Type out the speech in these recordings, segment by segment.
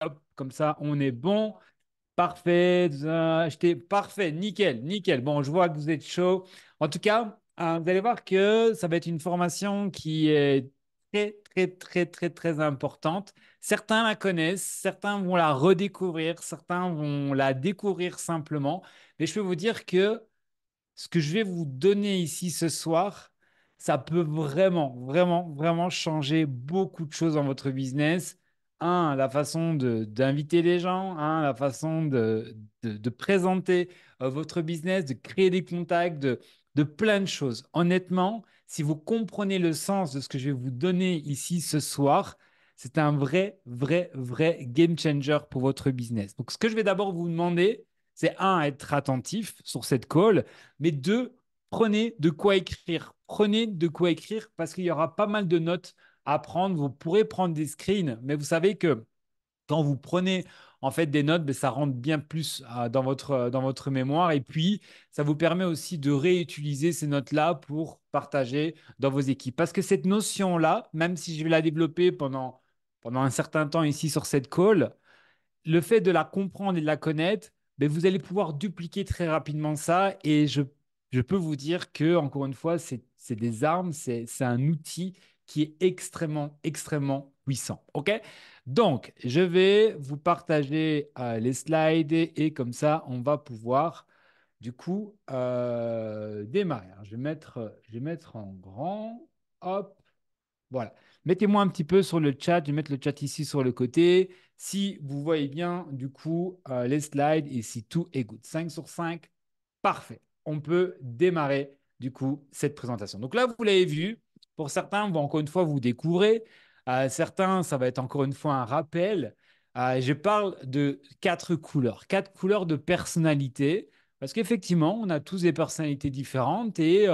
Hop, comme ça, on est bon. Parfait. Acheté. Parfait. Nickel. Nickel. Bon, je vois que vous êtes chaud. En tout cas, vous allez voir que ça va être une formation qui est très, très, très, très, très importante. Certains la connaissent, certains vont la redécouvrir, certains vont la découvrir simplement. Mais je peux vous dire que ce que je vais vous donner ici ce soir, ça peut vraiment, vraiment, vraiment changer beaucoup de choses dans votre business. Un, la façon d'inviter les gens. Un, la façon de présenter votre business, de créer des contacts, de plein de choses. Honnêtement, si vous comprenez le sens de ce que je vais vous donner ici ce soir, c'est un vrai, vrai, vrai game changer pour votre business. Donc, ce que je vais d'abord vous demander, c'est un, être attentif sur cette call. Mais deux, prenez de quoi écrire. Prenez de quoi écrire parce qu'il y aura pas mal de notes à prendre. Vous pourrez prendre des screens, mais vous savez que quand vous prenez en fait des notes, ben, ça rentre bien plus dans votre mémoire. Et puis, ça vous permet aussi de réutiliser ces notes-là pour partager dans vos équipes. Parce que cette notion-là, même si je vais la développer pendant un certain temps ici sur cette call, le fait de la comprendre et de la connaître, ben, vous allez pouvoir dupliquer très rapidement ça. Et je peux vous dire que, encore une fois, c'est des armes, c'est un outil qui est extrêmement, extrêmement puissant. OK? Donc, je vais vous partager les slides et comme ça, on va pouvoir, du coup, démarrer. Alors, je vais mettre en grand. Hop. Voilà. Mettez-moi un petit peu sur le chat. Je vais mettre le chat ici sur le côté. Si vous voyez bien, du coup, les slides et si tout est good. 5 sur 5, parfait. On peut démarrer, du coup, cette présentation. Donc là, vous l'avez vu. Pour certains, vous, encore une fois, vous découvrez. Certains, ça va être encore une fois un rappel. Je parle de quatre couleurs. Quatre couleurs de personnalité. Parce qu'effectivement, on a tous des personnalités différentes et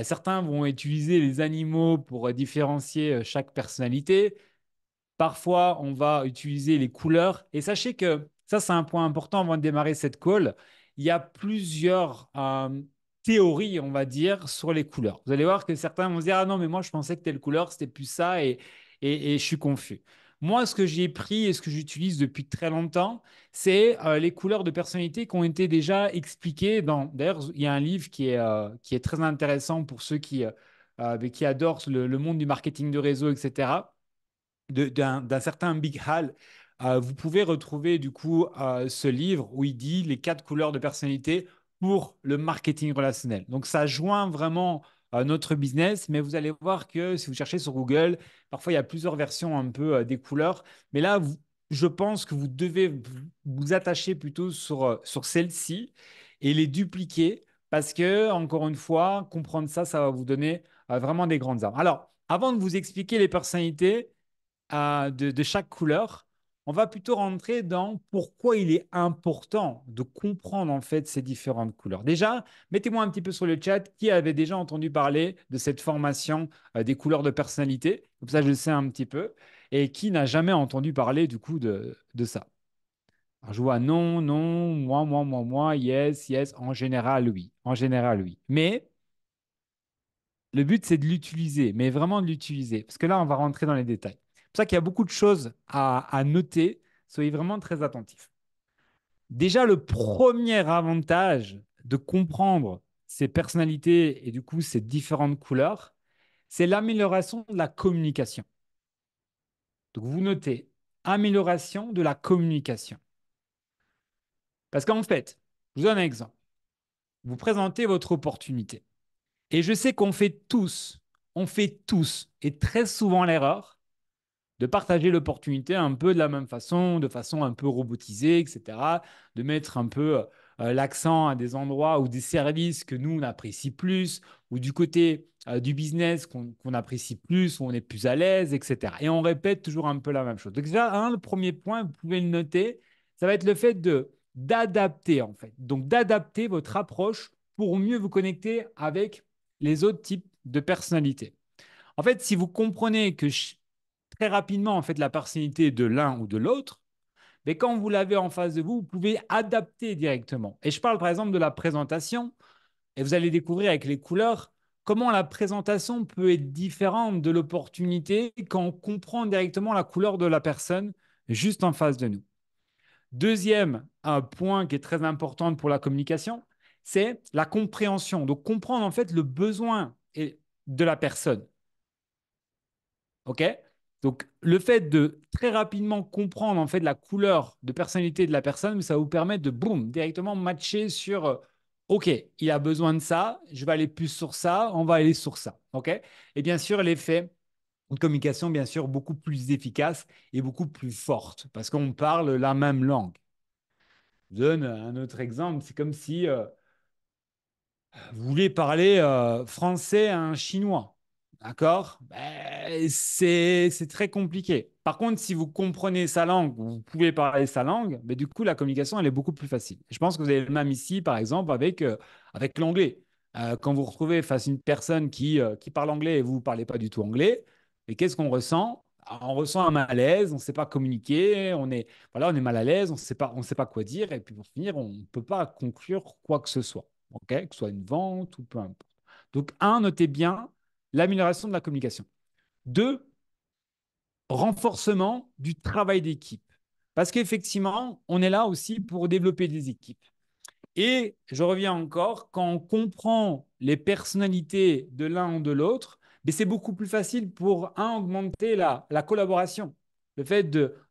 certains vont utiliser les animaux pour différencier chaque personnalité. Parfois, on va utiliser les couleurs. Et sachez que ça, c'est un point important avant de démarrer cette call. Il y a plusieurs théories, on va dire, sur les couleurs. Vous allez voir que certains vont se dire, ah non, mais moi, je pensais que telle couleur, c'était plus ça et je suis confus. Moi, ce que j'ai pris et ce que j'utilise depuis très longtemps, c'est les couleurs de personnalité qui ont été déjà expliquées dans. D'ailleurs, il y a un livre qui est très intéressant pour ceux qui adorent le monde du marketing de réseau, etc. D'un certain Big Hal. Vous pouvez retrouver du coup ce livre où il dit les quatre couleurs de personnalité pour le marketing relationnel. Donc ça joint vraiment notre business, mais vous allez voir que si vous cherchez sur Google, parfois il y a plusieurs versions un peu des couleurs, mais là, je pense que vous devez vous attacher plutôt sur celle-ci et les dupliquer parce que, encore une fois, comprendre ça, ça va vous donner vraiment des grandes armes. Alors, avant de vous expliquer les personnalités, de chaque couleur, on va plutôt rentrer dans pourquoi il est important de comprendre en fait ces différentes couleurs. Déjà, mettez-moi un petit peu sur le chat qui avait déjà entendu parler de cette formation des couleurs de personnalité. Comme ça, je le sais un petit peu. Et qui n'a jamais entendu parler du coup de ça. Alors, je vois non, non, moi, yes, yes. En général, oui. En général, oui. Mais le but, c'est de l'utiliser, mais vraiment de l'utiliser. Parce que là, on va rentrer dans les détails. C'est pour ça qu'il y a beaucoup de choses à noter. Soyez vraiment très attentifs. Déjà, le premier avantage de comprendre ces personnalités et du coup ces différentes couleurs, c'est l'amélioration de la communication. Donc, vous notez amélioration de la communication. Parce qu'en fait, je vous donne un exemple. Vous présentez votre opportunité. Et je sais on fait tous, et très souvent l'erreur, de partager l'opportunité un peu de la même façon, de façon un peu robotisée, etc. De mettre un peu l'accent à des endroits ou des services que nous, on apprécie plus, ou du côté du business qu'on apprécie plus, où on est plus à l'aise, etc. Et on répète toujours un peu la même chose. Donc déjà, le premier point, vous pouvez le noter, ça va être le fait de d'adapter en fait. Donc d'adapter votre approche pour mieux vous connecter avec les autres types de personnalités. En fait, si vous comprenez que très rapidement en fait la personnalité de l'un ou de l'autre, mais quand vous l'avez en face de vous, vous pouvez adapter directement. Et je parle par exemple de la présentation, et vous allez découvrir avec les couleurs comment la présentation peut être différente de l'opportunité quand on comprend directement la couleur de la personne juste en face de nous. Deuxième point qui est très important pour la communication, c'est la compréhension. Donc, comprendre en fait le besoin de la personne. OK? Donc, le fait de très rapidement comprendre en fait la couleur de personnalité de la personne, ça va vous permettre de, boum, directement matcher sur, OK, il a besoin de ça, je vais aller plus sur ça, on va aller sur ça. OK? Et bien sûr, l'effet, une communication, bien sûr, beaucoup plus efficace et beaucoup plus forte parce qu'on parle la même langue. Je donne un autre exemple, c'est comme si vous voulez parler français à un Chinois. D'accord? Ben, c'est très compliqué. Par contre, si vous comprenez sa langue, vous pouvez parler sa langue, mais du coup, la communication, elle est beaucoup plus facile. Je pense que vous avez le même ici, par exemple, avec l'anglais. Quand vous vous retrouvez face à une personne qui parle anglais et vous ne parlez pas du tout anglais, et qu'est-ce qu'on ressent? On ressent un malaise, on ne sait pas communiquer, voilà, on est mal à l'aise, on sait pas quoi dire, et puis pour finir, on ne peut pas conclure quoi que ce soit. OK, que ce soit une vente ou peu importe. Donc, un, notez bien l'amélioration de la communication. Deux, renforcement du travail d'équipe. Parce qu'effectivement, on est là aussi pour développer des équipes. Et je reviens encore, quand on comprend les personnalités de l'un ou de l'autre, mais c'est beaucoup plus facile pour un augmenter la collaboration. Le fait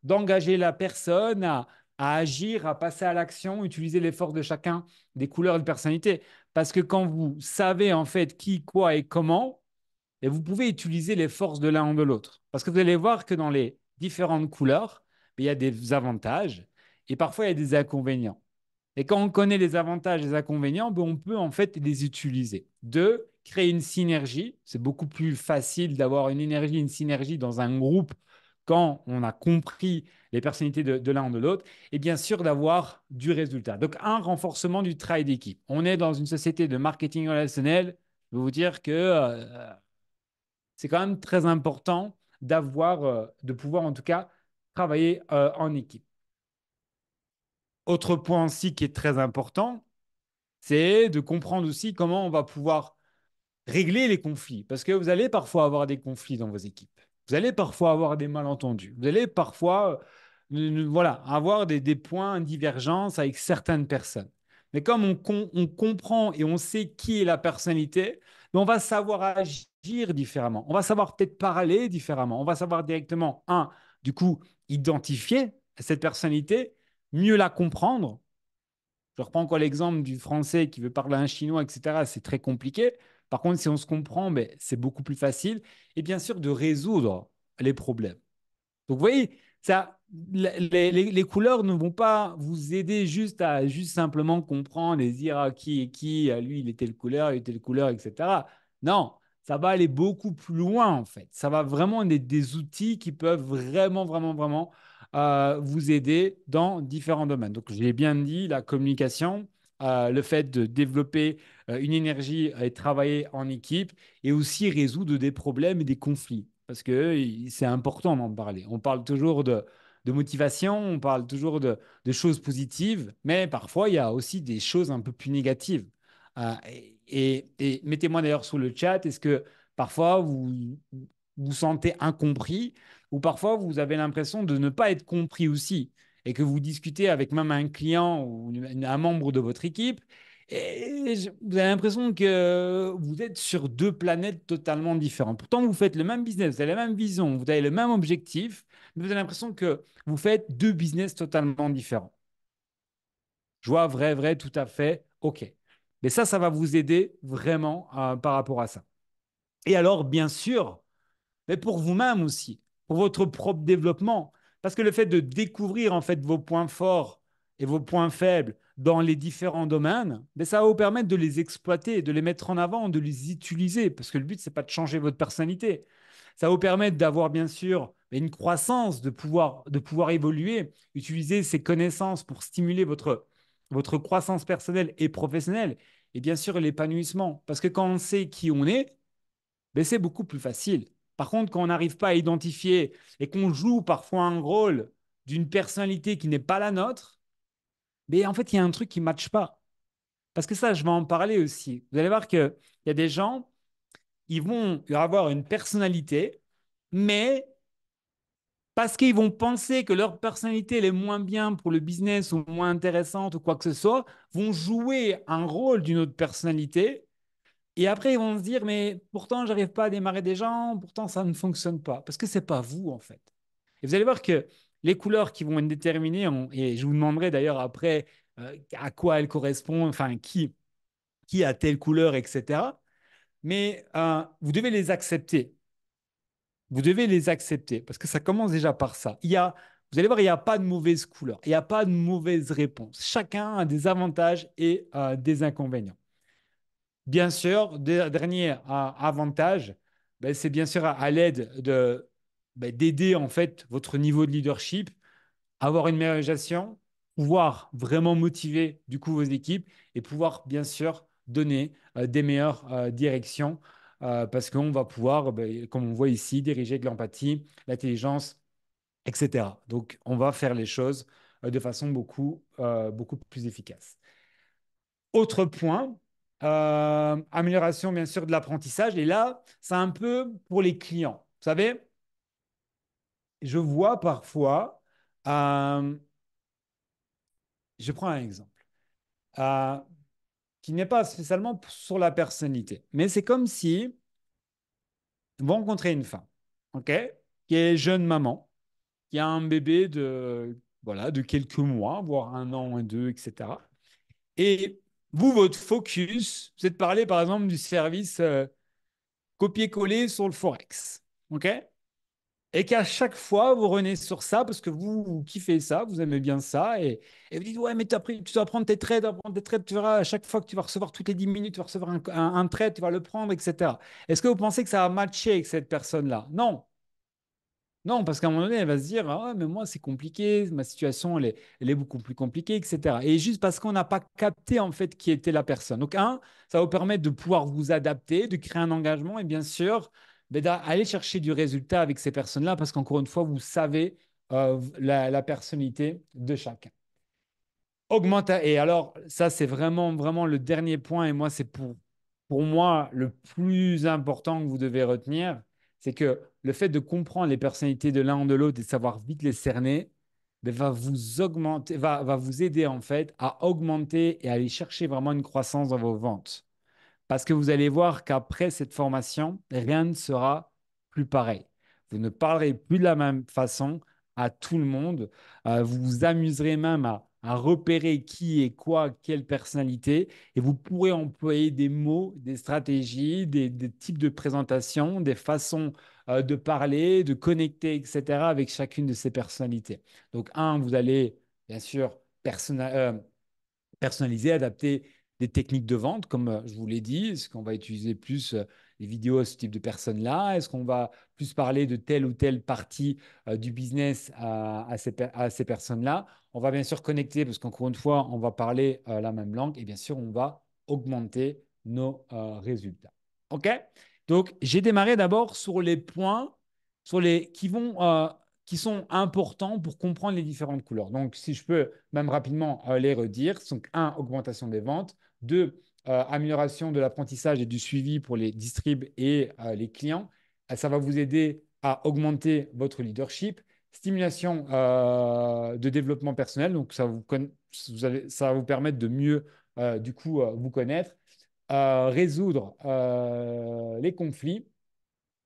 d'engager la personne à agir, à passer à l'action, utiliser les forces de chacun, des couleurs de personnalité. Parce que quand vous savez en fait qui, quoi et comment, et vous pouvez utiliser les forces de l'un ou de l'autre. Parce que vous allez voir que dans les différentes couleurs, il y a des avantages et parfois il y a des inconvénients. Et quand on connaît les avantages et les inconvénients, ben, on peut en fait les utiliser. Deux, créer une synergie. C'est beaucoup plus facile d'avoir une énergie, une synergie dans un groupe quand on a compris les personnalités de l'un ou de l'autre. Et bien sûr, d'avoir du résultat. Donc, un renforcement du travail d'équipe. On est dans une société de marketing relationnel. Je vais vous dire que c'est quand même très important de pouvoir en tout cas travailler en équipe. Autre point aussi qui est très important, c'est de comprendre aussi comment on va pouvoir régler les conflits. Parce que vous allez parfois avoir des conflits dans vos équipes. Vous allez parfois avoir des malentendus. Vous allez parfois voilà, avoir des points de divergence avec certaines personnes. Mais comme on comprend et on sait qui est la personnalité, on va savoir agir différemment. On va savoir peut-être parler différemment. On va savoir directement, un, du coup, identifier cette personnalité, mieux la comprendre. Je reprends encore l'exemple du français qui veut parler à un chinois, etc. C'est très compliqué. Par contre, si on se comprend, ben, c'est beaucoup plus facile. Et bien sûr, de résoudre les problèmes. Donc, vous voyez, ça, les couleurs ne vont pas vous aider juste à juste simplement comprendre et dire qui est qui, lui, il était le couleur, il était le couleur, etc. Non, ça va aller beaucoup plus loin, en fait. Ça va vraiment être des outils qui peuvent vraiment, vraiment, vraiment vous aider dans différents domaines. Donc, j'ai bien dit, la communication, le fait de développer une énergie et travailler en équipe et aussi résoudre des problèmes et des conflits. Parce que c'est important d'en parler. On parle toujours de motivation, on parle toujours de choses positives, mais parfois il y a aussi des choses un peu plus négatives. Et mettez-moi d'ailleurs sur le chat, est-ce que parfois vous vous sentez incompris ou parfois vous avez l'impression de ne pas être compris aussi et que vous discutez avec même un client ou un membre de votre équipe et vous avez l'impression que vous êtes sur deux planètes totalement différentes. Pourtant, vous faites le même business, vous avez la même vision, vous avez le même objectif, mais vous avez l'impression que vous faites deux business totalement différents. Je vois vrai, vrai, tout à fait, OK. Mais ça va vous aider vraiment par rapport à ça. Et alors, bien sûr, mais pour vous-même aussi, pour votre propre développement. Parce que le fait de découvrir en fait vos points forts et vos points faibles dans les différents domaines, mais ça va vous permettre de les exploiter, de les mettre en avant, de les utiliser. Parce que le but, c'est pas de changer votre personnalité. Ça va vous permettre d'avoir bien sûr une croissance, de pouvoir évoluer, utiliser ces connaissances pour stimuler votre croissance personnelle et professionnelle. Et bien sûr, l'épanouissement. Parce que quand on sait qui on est, ben, c'est beaucoup plus facile. Par contre, quand on n'arrive pas à identifier et qu'on joue parfois un rôle d'une personnalité qui n'est pas la nôtre, ben, en fait, il y a un truc qui ne matche pas. Parce que ça, je vais en parler aussi. Vous allez voir qu'il y a des gens, ils vont avoir une personnalité, mais parce qu'ils vont penser que leur personnalité elle est moins bien pour le business ou moins intéressante ou quoi que ce soit, vont jouer un rôle d'une autre personnalité. Et après, ils vont se dire, mais pourtant, j'arrive pas à démarrer des gens, pourtant, ça ne fonctionne pas. Parce que c'est pas vous, en fait. Et vous allez voir que les couleurs qui vont être déterminées, et je vous demanderai d'ailleurs après à quoi elles correspondent, enfin, qui a telle couleur, etc. Mais vous devez les accepter. Vous devez les accepter parce que ça commence déjà par ça. Vous allez voir, il n'y a pas de mauvaise couleur, il n'y a pas de mauvaise réponse. Chacun a des avantages et des inconvénients. Bien sûr, dernier avantage, ben, c'est bien sûr à l'aide d'aider en fait votre niveau de leadership, avoir une meilleure gestion, pouvoir vraiment motiver du coup vos équipes et pouvoir bien sûr donner des meilleures directions parce qu'on va pouvoir, ben, comme on voit ici, diriger avec l'empathie, l'intelligence, etc. Donc, on va faire les choses de façon beaucoup plus efficace. Autre point, amélioration bien sûr de l'apprentissage. Et là, c'est un peu pour les clients. Vous savez, je vois parfois, euh, je prends un exemple, euh, qui n'est pas spécialement sur la personnalité, mais c'est comme si vous rencontrez une femme, ok, qui est jeune maman, qui a un bébé voilà, de quelques mois, voire un an et deux, etc. Et vous, votre focus, c'est de parler par exemple du service copier-coller sur le Forex. OK? Et qu'à chaque fois, vous revenez sur ça parce que vous kiffez ça, vous aimez bien ça. Et vous dites, ouais, mais tu dois apprendre tes trades, tu verras, à chaque fois que tu vas recevoir toutes les 10 minutes, tu vas recevoir un trade, tu vas le prendre, etc. Est-ce que vous pensez que ça va matcher avec cette personne-là? Non. Non, parce qu'à un moment donné, elle va se dire, ah, mais moi, c'est compliqué, ma situation, elle est beaucoup plus compliquée, etc. Et juste parce qu'on n'a pas capté, en fait, qui était la personne. Donc, ça va vous permettre de pouvoir vous adapter, de créer un engagement et bien sûr, ben, d'aller chercher du résultat avec ces personnes-là parce qu'encore une fois, vous savez la personnalité de chacun. Et alors, ça, c'est vraiment, vraiment le dernier point. Et moi, c'est pour moi le plus important que vous devez retenir. C'est que le fait de comprendre les personnalités de l'un ou de l'autre et de savoir vite les cerner, ben, va vous aider en fait à augmenter et à aller chercher vraiment une croissance dans vos ventes. Parce que vous allez voir qu'après cette formation, rien ne sera plus pareil. Vous ne parlerez plus de la même façon à tout le monde. Vous vous amuserez même à repérer qui est quoi, quelle personnalité. Et vous pourrez employer des mots, des stratégies, des types de présentation, des façons de parler, de connecter, etc. avec chacune de ces personnalités. Donc, vous allez bien sûr personnaliser, adapter des techniques de vente, comme je vous l'ai dit. Est-ce qu'on va utiliser plus les vidéos à ce type de personnes-là? Est-ce qu'on va plus parler de telle ou telle partie du business à ces personnes-là? On va bien sûr connecter, parce qu'encore une fois, on va parler la même langue et bien sûr, on va augmenter nos résultats. OK? Donc, j'ai démarré d'abord sur les points qui sont importants pour comprendre les différentes couleurs. Donc, si je peux même rapidement les redire, donc un, augmentation des ventes, deux, amélioration de l'apprentissage et du suivi pour les distribs et les clients. Ça va vous aider à augmenter votre leadership. Stimulation de développement personnel, donc ça va vous permettre de mieux du coup vous connaître, résoudre les conflits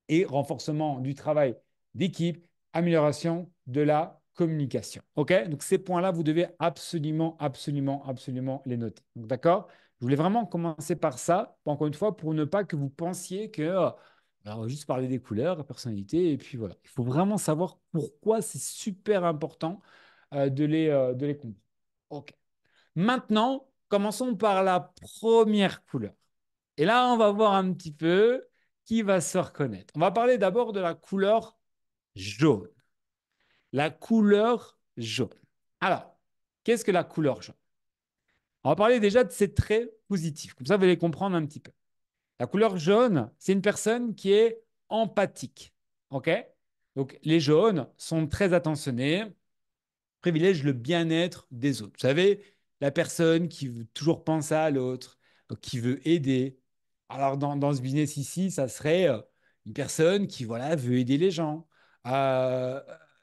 et renforcement du travail d'équipe, amélioration de la communication. OK? Donc, ces points-là, vous devez absolument, absolument, absolument les noter. Donc, d'accord? Je voulais vraiment commencer par ça, encore une fois, pour ne pas que vous pensiez que on va juste parler des couleurs, la personnalité, et puis voilà. Il faut vraiment savoir pourquoi c'est super important de les comprendre. OK. Maintenant, commençons par la première couleur. Et là, on va voir un petit peu qui va se reconnaître. On va parler d'abord de la couleur jaune. La couleur jaune. Alors, qu'est-ce que la couleur jaune? On va parler déjà de ses traits positifs. Comme ça, vous allez comprendre un petit peu. La couleur jaune, c'est une personne qui est empathique. OK? Donc, les jaunes sont très attentionnés, privilègent le bien-être des autres. Vous savez, la personne qui veut toujours penser à l'autre, qui veut aider. Alors, dans ce business ici, ça serait une personne qui voilà, veut aider les gens. Euh,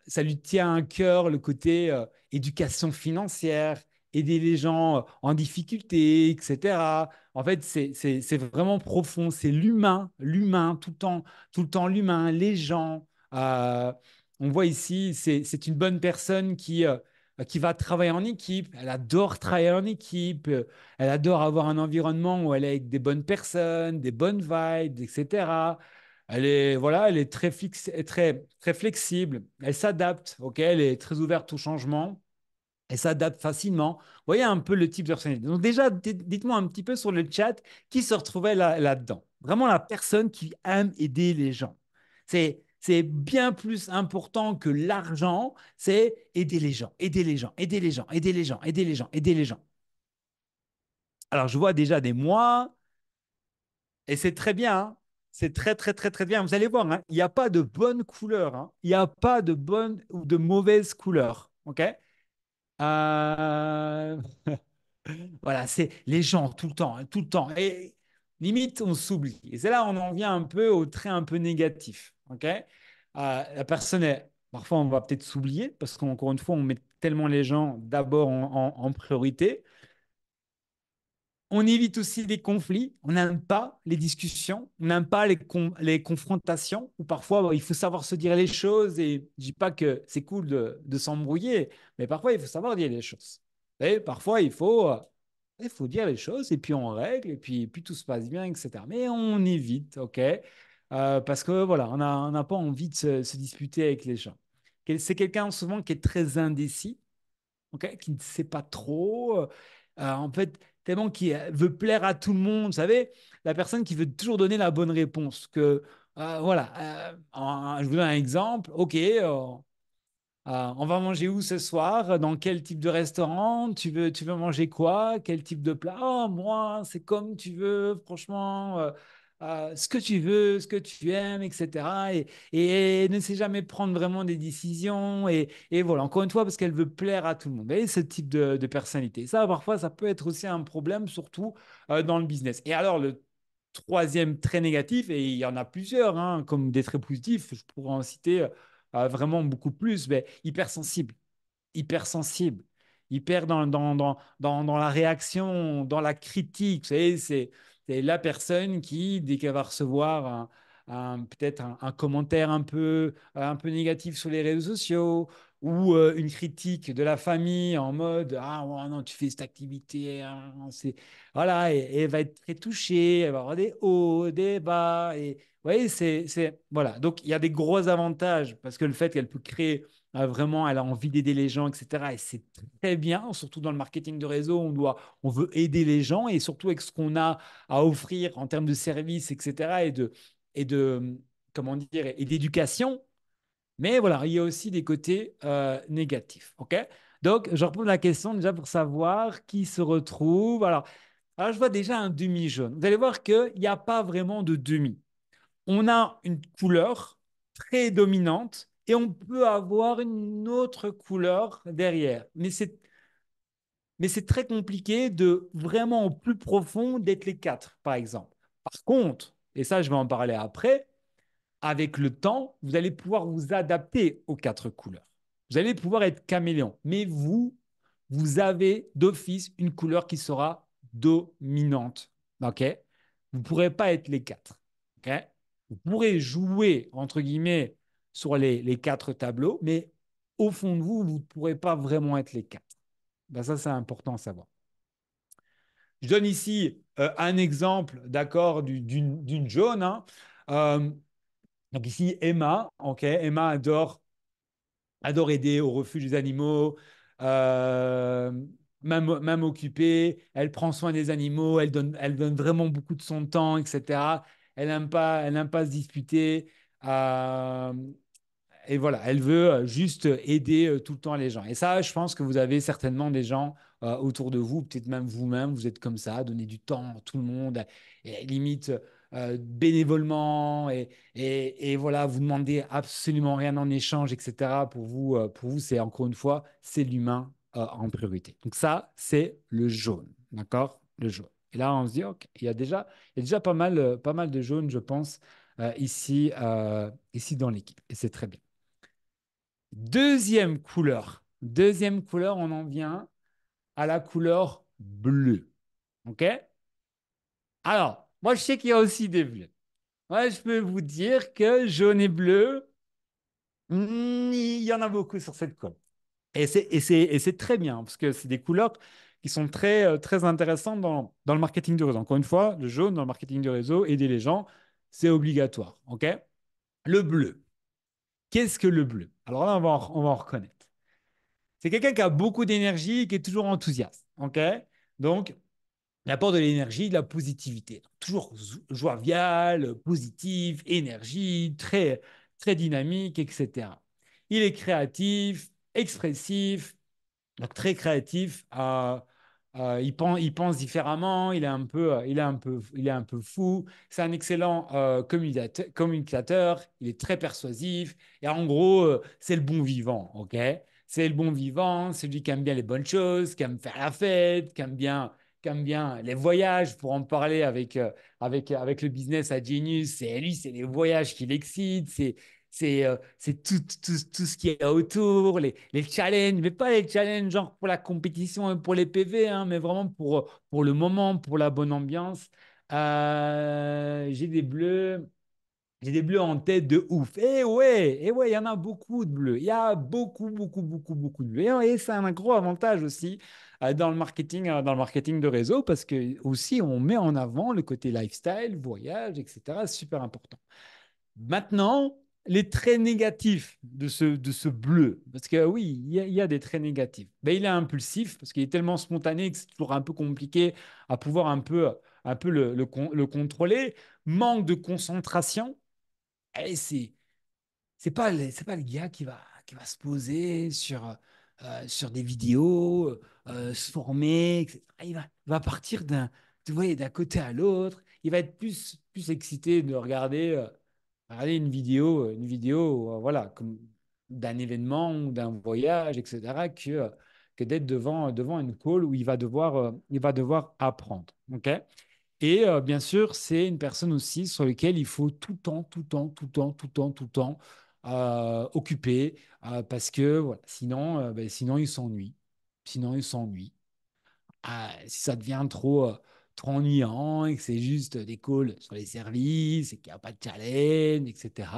ça lui tient à cœur le côté éducation financière, aider les gens en difficulté, etc. En fait, c'est vraiment profond. C'est l'humain, tout le temps l'humain, les gens. Euh, on voit ici, c'est une bonne personne qui va travailler en équipe. Elle adore travailler en équipe. Elle adore avoir un environnement où elle est avec des bonnes personnes, des bonnes vibes, etc. Elle est très flexible. Elle s'adapte, ok? Elle est très ouverte au changement. Elle s'adapte facilement. Vous voyez un peu le type de personnalité. Donc déjà, dites-moi un petit peu sur le chat qui se retrouvait là-dedans. Vraiment la personne qui aime aider les gens. C'est bien plus important que l'argent, c'est aider les gens, aider les gens, aider les gens, aider les gens, aider les gens, aider les gens. Alors, je vois déjà des mois, et c'est très bien, hein. C'est très, très, très, très bien. Vous allez voir, hein, il n'y a pas de bonne couleur, hein. Il n'y a pas de bonne ou de mauvaise couleur. OK? Euh, Voilà, c'est les gens tout le temps, hein, tout le temps. Et limite, on s'oublie. Et c'est là on en vient un peu au trait un peu négatif. OK? La personne est. Parfois, on va peut-être s'oublier parce qu'encore une fois, on met tellement les gens d'abord en priorité. On évite aussi les conflits, on n'aime pas les discussions, on n'aime pas les confrontations, où parfois il faut savoir se dire les choses, et je dis pas que c'est cool de s'embrouiller, mais parfois il faut savoir dire les choses. Et parfois il faut dire les choses, et puis on règle, et puis tout se passe bien, etc. Mais on évite, ok? Parce que voilà, on n'a pas envie de se disputer avec les gens. C'est quelqu'un souvent qui est très indécis, ok, qui ne sait pas trop. En fait, tellement qui veut plaire à tout le monde. Vous savez, la personne qui veut toujours donner la bonne réponse. Voilà, je vous donne un exemple. Ok, on va manger où ce soir? Dans quel type de restaurant? Tu veux manger quoi? Quel type de plat? Oh, moi, c'est comme tu veux, franchement, ce que tu veux, ce que tu aimes, etc. Et ne sait jamais prendre vraiment des décisions. Et voilà, encore une fois, parce qu'elle veut plaire à tout le monde. Vous voyez, ce type de personnalité. Ça, parfois, ça peut être aussi un problème, surtout dans le business. Et alors, le troisième très négatif, et il y en a plusieurs, hein, comme des traits positifs, je pourrais en citer vraiment beaucoup plus, mais hypersensible, hypersensible, hyper dans la réaction, dans la critique. Vous savez, c'est la personne qui, dès qu'elle va recevoir peut-être un commentaire un peu négatif sur les réseaux sociaux, ou une critique de la famille en mode ah oh non tu fais cette activité hein, voilà, et elle va être très touchée, elle va avoir des hauts des bas, et vous voyez voilà, donc il y a des gros avantages parce que le fait qu'elle peut créer vraiment, elle a envie d'aider les gens, etc. Et c'est très bien, surtout dans le marketing de réseau, on veut aider les gens, et surtout avec ce qu'on a à offrir en termes de services, etc. Et de comment dire, et d'éducation. Mais voilà, il y a aussi des côtés négatifs. OK? Donc, je repose la question déjà pour savoir qui se retrouve. Alors, je vois déjà un demi-jaune. Vous allez voir qu'il n'y a pas vraiment de demi. On a une couleur très dominante et on peut avoir une autre couleur derrière. Mais c'est très compliqué de vraiment au plus profond d'être les quatre, par exemple. Par contre, et ça, je vais en parler après, avec le temps, vous allez pouvoir vous adapter aux quatre couleurs. Vous allez pouvoir être caméléon. Mais vous avez d'office une couleur qui sera dominante. OK? Vous ne pourrez pas être les quatre. OK? Vous pourrez jouer, entre guillemets, sur les quatre tableaux, mais au fond de vous, vous ne pourrez pas vraiment être les quatre. Ben ça, c'est important à savoir. Je donne ici un exemple, d'accord, d'une jaune, hein. Euh, donc ici, Emma, ok, Emma adore aider au refuge des animaux, euh, même occupée, elle prend soin des animaux, elle donne vraiment beaucoup de son temps, etc. Elle n'aime pas se disputer. euh, et voilà, elle veut juste aider tout le temps les gens. Et ça, je pense que vous avez certainement des gens autour de vous, peut-être même vous-même, vous êtes comme ça, donner du temps à tout le monde, et limite bénévolement, et voilà, vous demandez absolument rien en échange, etc. Pour vous, c'est encore une fois, c'est l'humain en priorité. Donc ça, c'est le jaune, d'accord? Le jaune. Et là, on se dit, OK, il y a déjà pas mal de jaunes, je pense, ici dans l'équipe. Et c'est très bien. Deuxième couleur, on en vient à la couleur bleue. OK? Alors, moi, je sais qu'il y a aussi des bleus. Moi, je peux vous dire que jaune et bleu, il y en a beaucoup sur cette colle. Et c'est très bien, parce que c'est des couleurs qui sont très intéressantes dans le marketing de réseau. Encore une fois, le jaune dans le marketing de réseau, aider les gens, c'est obligatoire. OK? Le bleu. Qu'est-ce que le bleu? Alors là, on va en reconnaître. C'est quelqu'un qui a beaucoup d'énergie et qui est toujours enthousiaste. OK? Donc, il apporte de l'énergie, de la positivité. Toujours jovial, positif, énergie, très dynamique, etc. Il est créatif, expressif, donc très créatif. Il pense différemment. Il est un peu fou. C'est un excellent communicateur. Il est très persuasif. Et en gros, c'est le bon vivant, ok? C'est le bon vivant. C'est lui qui aime bien les bonnes choses, qui aime faire la fête, qui aime bien les voyages. Pour en parler avec le business à Genius, c'est lui, c'est les voyages qui l'excitent. C'est tout ce qu'il y a autour, les challenges, mais pas les challenges genre pour la compétition et pour les PV, hein, mais vraiment pour le moment, pour la bonne ambiance. J'ai des bleus. J'ai des bleus en tête de ouf. Et ouais, il y en a beaucoup de bleus. Il y a beaucoup, beaucoup, beaucoup, beaucoup de bleus. Et c'est un gros avantage aussi dans le marketing de réseau parce que aussi on met en avant le côté lifestyle, voyage, etc. C'est super important. Maintenant, les traits négatifs de ce bleu, parce que oui, il y a des traits négatifs. Ben, il est impulsif, parce qu'il est tellement spontané que c'est toujours un peu compliqué à pouvoir un peu le contrôler. Manque de concentration. Et c'est pas le gars qui va se poser sur des vidéos, se former, etc. Il va partir d'un côté à l'autre. Il va être plus excité de regarder une vidéo, voilà, comme d'un événement ou d'un voyage, etc., que d'être devant une call où il va devoir apprendre. OK? Et bien sûr, c'est une personne aussi sur laquelle il faut tout le temps, tout le temps, tout le temps, tout le temps, tout le temps occuper parce que voilà, sinon il s'ennuie. Sinon il s'ennuie. Si ça devient trop ennuyant et que c'est juste des calls sur les services et qu'il n'y a pas de challenge, etc.,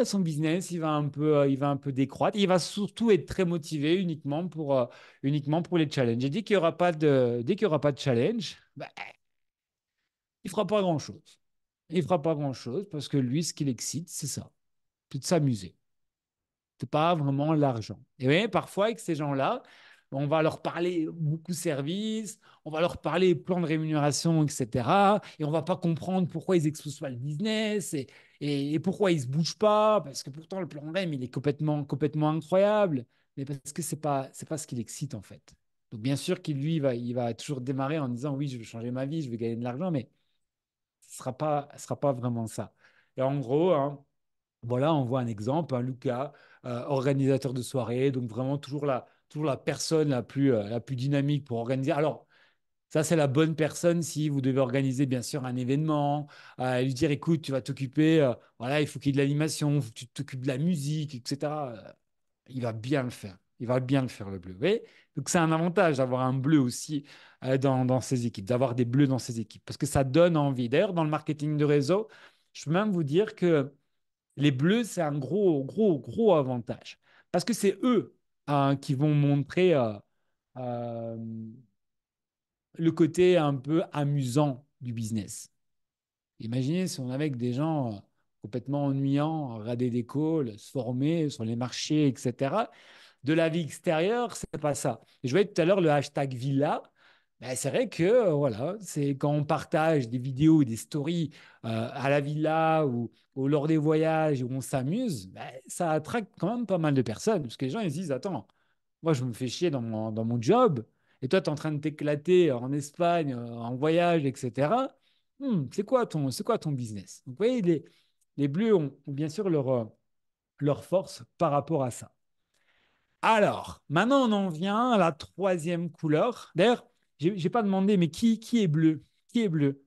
son business, il va un peu décroître. Il va surtout être très motivé uniquement pour les challenges. Et dès qu'il y aura pas de challenge, il fera pas grand-chose. Il fera pas grand-chose parce que lui, ce qui l'excite, c'est ça, c'est de s'amuser. C'est pas vraiment l'argent. Et oui, parfois, avec ces gens-là, on va leur parler beaucoup de services, on va leur parler plan de rémunération, etc. Et on va pas comprendre pourquoi ils exposent pas le business et pourquoi ils se bougent pas, parce que pourtant le plan de REM, il est complètement, complètement incroyable, mais parce que c'est pas ce qui l'excite en fait. Donc bien sûr qu'il lui, il va toujours démarrer en disant oui, je veux changer ma vie, je veux gagner de l'argent, mais ce sera pas vraiment ça. Et en gros, hein, voilà, on voit un exemple, un Lucas, organisateur de soirée, donc vraiment toujours la personne la plus dynamique pour organiser. Alors, ça, c'est la bonne personne si vous devez organiser, bien sûr, un événement, lui dire, écoute, tu vas t'occuper, voilà, il faut qu'il y ait de l'animation, il faut que tu t'occupes de la musique, etc. Il va bien le faire. Il va bien le faire, le bleu. Vous voyez. Donc, c'est un avantage d'avoir un bleu aussi dans ses équipes, d'avoir des bleus dans ses équipes, parce que ça donne envie. D'ailleurs, dans le marketing de réseau, je peux même vous dire que les bleus, c'est un gros, gros, gros avantage. Parce que c'est eux qui vont montrer euh, le côté un peu amusant du business. Imaginez si on avait avec des gens complètement ennuyants, regarder des calls, se former sur les marchés, etc. De la vie extérieure, c'est pas ça. Et je voyais tout à l'heure le hashtag Villa. Ben, c'est vrai que voilà, c'est quand on partage des vidéos, des stories à la villa ou lors des voyages où on s'amuse, ben, ça attraque quand même pas mal de personnes. Parce que les gens ils se disent, attends, moi je me fais chier dans mon job et toi tu es en train de t'éclater en Espagne, en voyage, etc. C'est quoi ton business? Donc, vous voyez, les Bleus ont bien sûr leur force par rapport à ça. Alors, maintenant, on en vient à la troisième couleur. D'ailleurs, j'ai pas demandé, mais qui est bleu? Qui est bleu?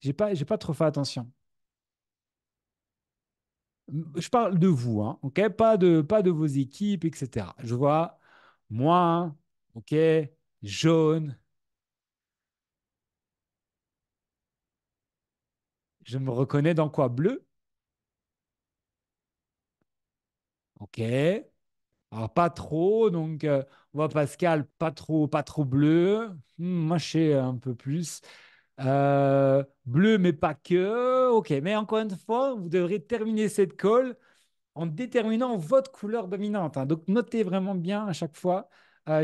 J'ai pas trop fait attention. Je parle de vous, hein, ok? Pas de vos équipes, etc. Je vois moi, ok, jaune, je me reconnais dans quoi? Bleu, ok. Alors pas trop, donc on voit Pascal, pas trop bleu. Moi, je sais un peu plus. Bleu, mais pas que. Ok, mais encore une fois, vous devrez terminer cette call en déterminant votre couleur dominante, hein. Donc, notez vraiment bien à chaque fois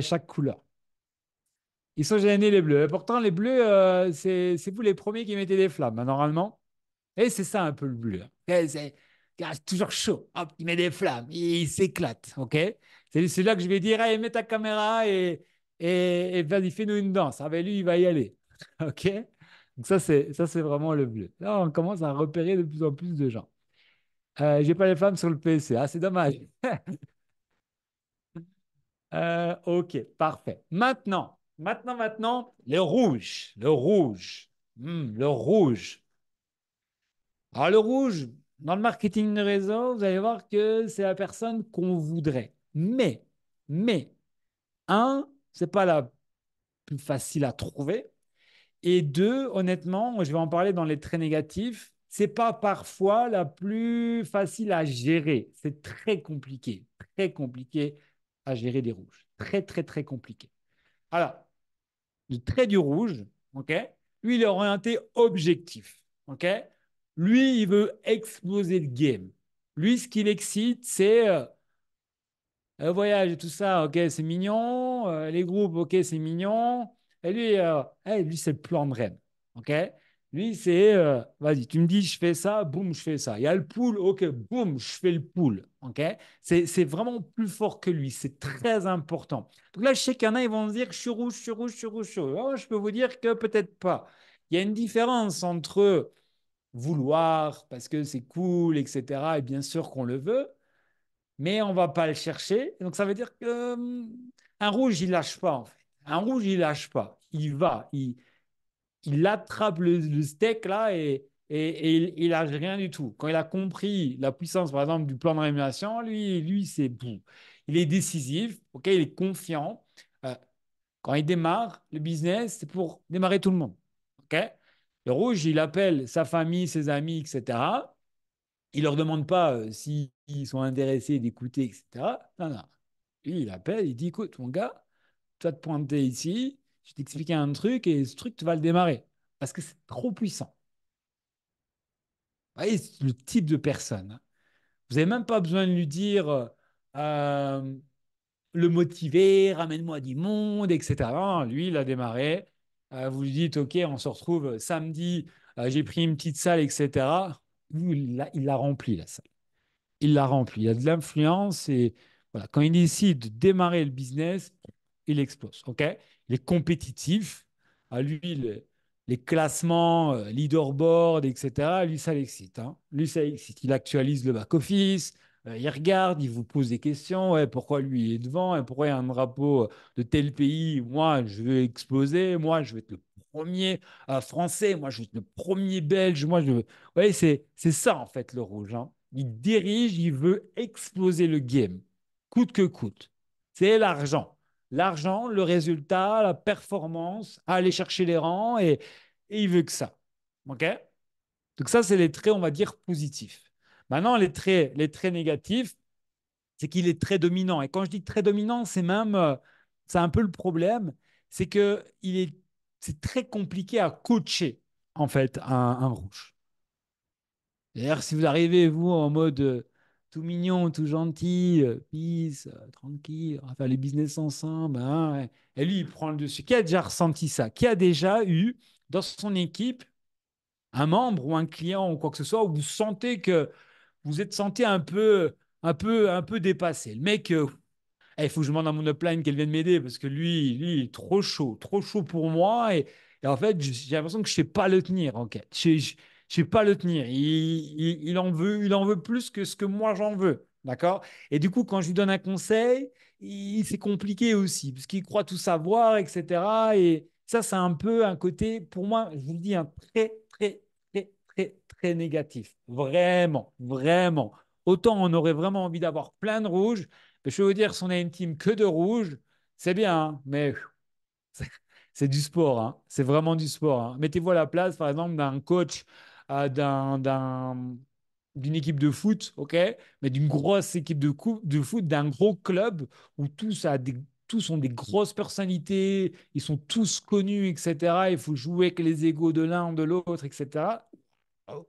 chaque couleur. Ils sont gênés, les bleus. Et pourtant, les bleus, c'est vous les premiers qui mettez des flammes, hein, normalement. Et c'est ça un peu le bleu, hein. C'est toujours chaud. Hop, il met des flammes, il s'éclate. OK? C'est là que je vais dire, hey, mets ta caméra et vas-y, fais-nous une danse. Ah ben lui, il va y aller. OK? Donc ça, c'est vraiment le bleu. Là, on commence à repérer de plus en plus de gens. J'ai pas les flammes sur le PC. Ah, c'est dommage. OK, parfait. Maintenant, le rouge. Le rouge. Le rouge. Alors, le rouge, dans le marketing de réseau, vous allez voir que c'est la personne qu'on voudrait. Mais, un, c'est pas la plus facile à trouver. Et deux, honnêtement, je vais en parler dans les traits négatifs, c'est pas parfois la plus facile à gérer. C'est très compliqué à gérer des rouges. Très, très, très compliqué. Alors, le trait du rouge, ok? Lui, il est orienté objectif, ok? Lui, il veut exploser le game. Lui, ce qui l'excite, c'est le voyage et tout ça, ok, c'est mignon. Les groupes, ok, c'est mignon. Et lui, lui c'est le plan de rêve, ok? Lui, c'est, vas-y, tu me dis, je fais ça, boum, je fais ça. Il y a le pool, ok, boum, je fais le pool, ok? C'est vraiment plus fort que lui, c'est très important. Donc là, je sais qu'il y en a, ils vont me dire, je suis rouge, je suis rouge, je suis rouge, je suis rouge. Oh, je peux vous dire que peut-être pas. Il y a une différence entre vouloir, parce que c'est cool, etc., et bien sûr qu'on le veut, mais on va pas le chercher. Donc ça veut dire que un rouge, il lâche pas en fait. Un rouge, il lâche pas. Il va, il attrape le steak là et il lâche rien du tout. Quand il a compris la puissance, par exemple, du plan de rémunération, lui c'est boum. Il est décisif, ok, il est confiant. Euh, Quand il démarre le business, c'est pour démarrer tout le monde, ok. Le rouge, il appelle sa famille, ses amis, etc. Il leur demande pas s'ils sont intéressés d'écouter, etc. Non, non. Lui, il appelle, il dit, écoute, mon gars, tu vas te pointer ici, je vais t'expliquer un truc et ce truc, tu vas le démarrer. Parce que c'est trop puissant. Vous voyez, c'est le type de personne, hein. Vous n'avez même pas besoin de lui dire euh, le motiver, ramène-moi du monde, etc. Non, lui, il a démarré. Vous lui dites, OK, on se retrouve samedi, j'ai pris une petite salle, etc. Il l'a rempli, la salle. Il la remplit. Il a de l'influence et voilà, quand il décide de démarrer le business, il explose. OK? Il est compétitif. À lui, les classements, leaderboard, etc., lui, ça l'excite, hein. Lui, ça l'excite. Il actualise le back-office, il regarde, il vous pose des questions. Ouais, pourquoi lui il est devant et pourquoi il y a un drapeau de tel pays? Moi, je veux exploser. Moi, je veux être le premier français. Moi, je veux être le premier belge. Moi, je veux. Ouais, c'est ça, en fait, le rouge, hein. Il dirige, il veut exploser le game, coûte que coûte. C'est l'argent. L'argent, le résultat, la performance, aller chercher les rangs et il veut que ça. OK? Donc ça, c'est les traits, on va dire, positifs. Maintenant, les traits négatifs, c'est qu'il est très dominant. Et quand je dis très dominant, c'est même, c'est un peu le problème, c'est que c'est très compliqué à coacher, en fait, un rouge. D'ailleurs, si vous arrivez, vous, en mode tout mignon, tout gentil, peace, tranquille, on va faire les business ensemble, hein, ouais. Et lui, il prend le dessus. Qui a déjà ressenti ça? Qui a déjà eu dans son équipe un membre ou un client ou quoi que ce soit où vous sentez que vous êtes senti un peu dépassé? Le mec, il faut que je demande à mon upline qu'elle vienne m'aider parce que lui, il est trop chaud pour moi. Et en fait, j'ai l'impression que je ne sais pas le tenir. Ok, je sais pas le tenir. Il en veut plus que ce que moi j'en veux. D'accord? Et du coup, quand je lui donne un conseil, c'est compliqué aussi parce qu'il croit tout savoir, etc. Et ça, c'est un peu un côté, pour moi, je vous le dis, un très, très, très, très, très négatif. Vraiment, vraiment. Autant on aurait vraiment envie d'avoir plein de rouges. Mais je peux vous dire, si on a une team que de rouges, c'est bien, hein, mais c'est c'est du sport, hein. C'est vraiment du sport, hein. Mettez-vous à la place, par exemple, d'un coach d'une équipe de foot, ok? Mais d'une grosse équipe de foot, d'un gros club où tous ont des grosses personnalités, ils sont tous connus, etc. Il faut jouer avec les égos de l'un, de l'autre, etc. Oh,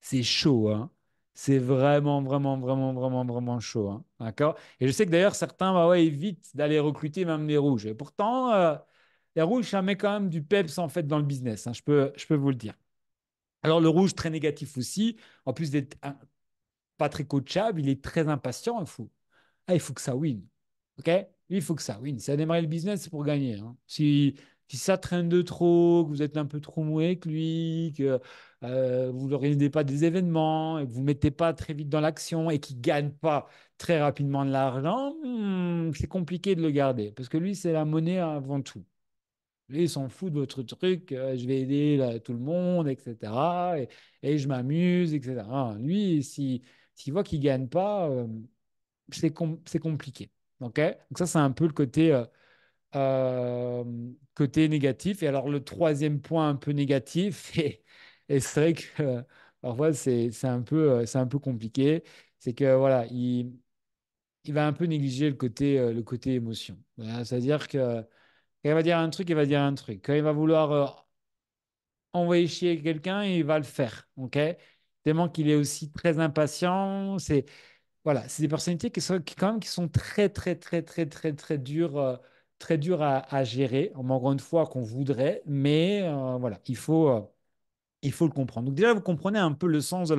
c'est chaud, hein. C'est vraiment, vraiment, vraiment, vraiment, vraiment chaud, hein. D'accord? Et je sais que d'ailleurs, certains bah ouais, évitent d'aller recruter même les rouges. Et pourtant, les rouges, ça met quand même du peps en fait dans le business, hein, je peux vous le dire. Alors, le rouge, très négatif aussi. En plus d'être pas très coachable, il est très impatient. Il faut que ça win. OK? Il faut que ça win. Si a démarré le business, c'est pour gagner, hein. Si ça traîne de trop, que vous êtes un peu trop moué avec lui, que vous n'organisez pas des événements et que vous ne mettez pas très vite dans l'action et qu'il ne gagne pas très rapidement de l'argent, c'est compliqué de le garder parce que lui, c'est la monnaie avant tout. Lui, il s'en fout de votre truc, je vais aider là, tout le monde, etc. Et je m'amuse, etc. Lui, s'il voit qu'il ne gagne pas, c'est compliqué. OK? Donc ça, c'est un peu le côté négatif. Et alors, le troisième point un peu négatif, et c'est vrai que parfois, c'est un peu compliqué, c'est que voilà, il va un peu négliger le côté émotion. Voilà, c'est-à-dire que quand il va dire un truc, il va dire un truc. Quand il va vouloir envoyer chier quelqu'un, il va le faire. OK? Tellement qu'il est aussi très impatient. Voilà, c'est des personnalités quand même, qui sont très, très, très, très, très, très dures à gérer. Encore une fois, qu'on voudrait, mais voilà, il faut le comprendre. Donc déjà, vous comprenez un peu le sens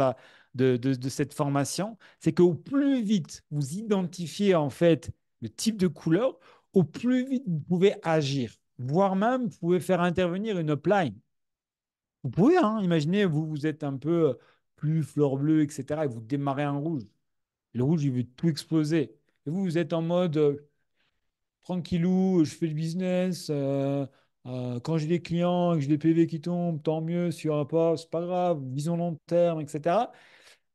de cette formation. C'est qu'au plus vite vous identifiez en fait le type de couleur, au plus vite vous pouvez agir. Voire même, vous pouvez faire intervenir une upline. Vous pouvez, hein, imaginez, vous êtes un peu plus fleur bleue, etc., et vous démarrez un rouge. Le rouge, il veut tout exploser. Et vous êtes en mode tranquillou, je fais le business. Quand j'ai des clients et que j'ai des PV qui tombent, tant mieux. S'il n'y aura pas, c'est pas grave. Vision long terme, etc.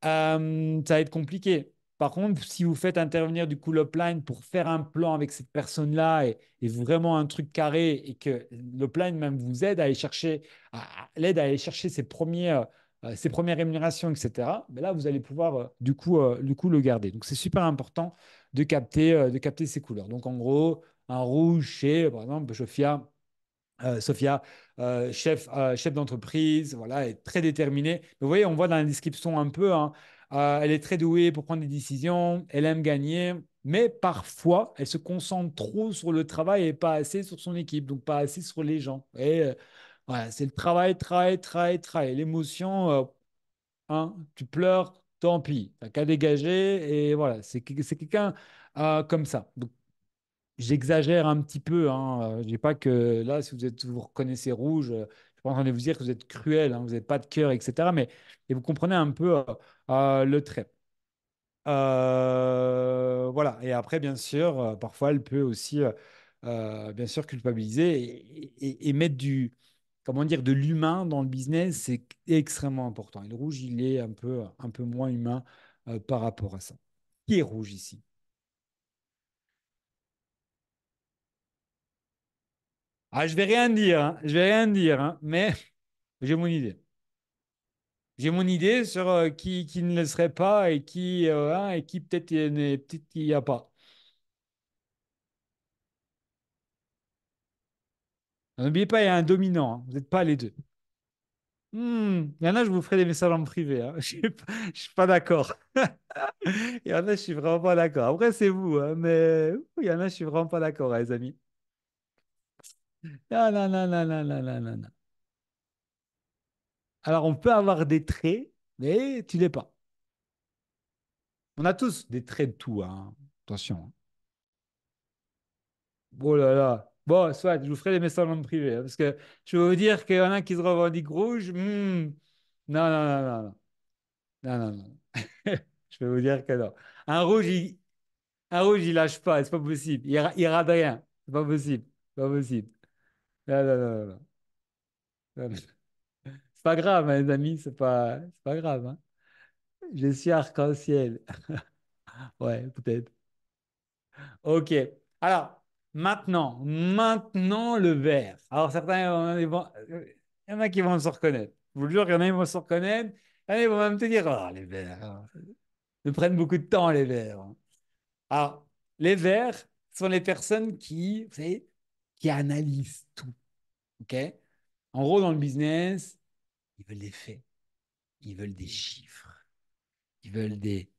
Ça va être compliqué. Par contre, si vous faites intervenir du coup l'upline pour faire un plan avec cette personne-là et vraiment un truc carré et que l'upline même vous aide à aller chercher, l'aide à aller chercher ses premières rémunérations, etc., ben là, vous allez pouvoir du coup le garder. Donc, c'est super important de capter ces couleurs. Donc, en gros, un rouge chez, par exemple, Sophia, chef d'entreprise, voilà, elle est très déterminée. Mais vous voyez, on voit dans la description un peu, hein, elle est très douée pour prendre des décisions, elle aime gagner, mais parfois, elle se concentre trop sur le travail et pas assez sur son équipe, donc pas assez sur les gens. Et voilà, c'est le travail, travail, travail, travail. L'émotion, hein, tu pleures, tant pis, t'as qu'à dégager, et voilà, c'est quelqu'un comme ça. Donc, j'exagère un petit peu, hein. Je dis pas que là, si vous reconnaissez rouge, je suis pas en train de vous dire que vous êtes cruel, hein, vous n'avez pas de cœur, etc. Mais vous comprenez un peu le trait. Voilà. Et après, bien sûr, parfois, elle peut aussi, bien sûr, culpabiliser et mettre comment dire, de l'humain dans le business, c'est extrêmement important. Et le rouge, il est un peu moins humain par rapport à ça. Qui est rouge ici? Ah, je vais rien dire, hein, je vais rien dire, hein, mais j'ai mon idée. J'ai mon idée sur qui ne le serait pas et qui peut-être peut-être qu'il n'y a pas. N'oubliez pas, il y a un dominant, hein. Vous n'êtes pas les deux. Il y en a, je vous ferai des messages en privé, hein. Je suis pas d'accord. Il y en a, je suis vraiment pas d'accord. Après, c'est vous, hein, mais il y en a, je suis vraiment pas d'accord, hein, les amis. Non, non, non, non, non, non, non, non, non. Alors, on peut avoir des traits, mais tu l'es pas. On a tous des traits de tout, hein. Attention, hein. Oh là là. Bon, soit, je vous ferai des messages en privé, hein, parce que je veux vous dire qu'il y en a qui se revendiquent rouge. Non, non, non, non, non. Non, non, non. Je peux vous dire que non. Un rouge, il lâche pas, c'est pas possible. Il rate rien. C'est pas possible. C'est pas possible. Non, non, non, non, non. Non, non. C'est pas grave, hein, les amis, c'est pas grave, hein. Je suis arc-en-ciel. Ouais, peut-être. Ok. Alors, maintenant le vert. Alors, certains, il y en a qui vont se reconnaître. Je vous le jure, il y en a qui vont se reconnaître. Il y en a qui vont même te dire, oh, les verts, hein. Ils prennent beaucoup de temps, les verts. Alors, les verts sont les personnes qui, vous savez, qui analysent tout. OK? En gros, dans le business, ils veulent des faits, ils veulent des chiffres, ils veulent des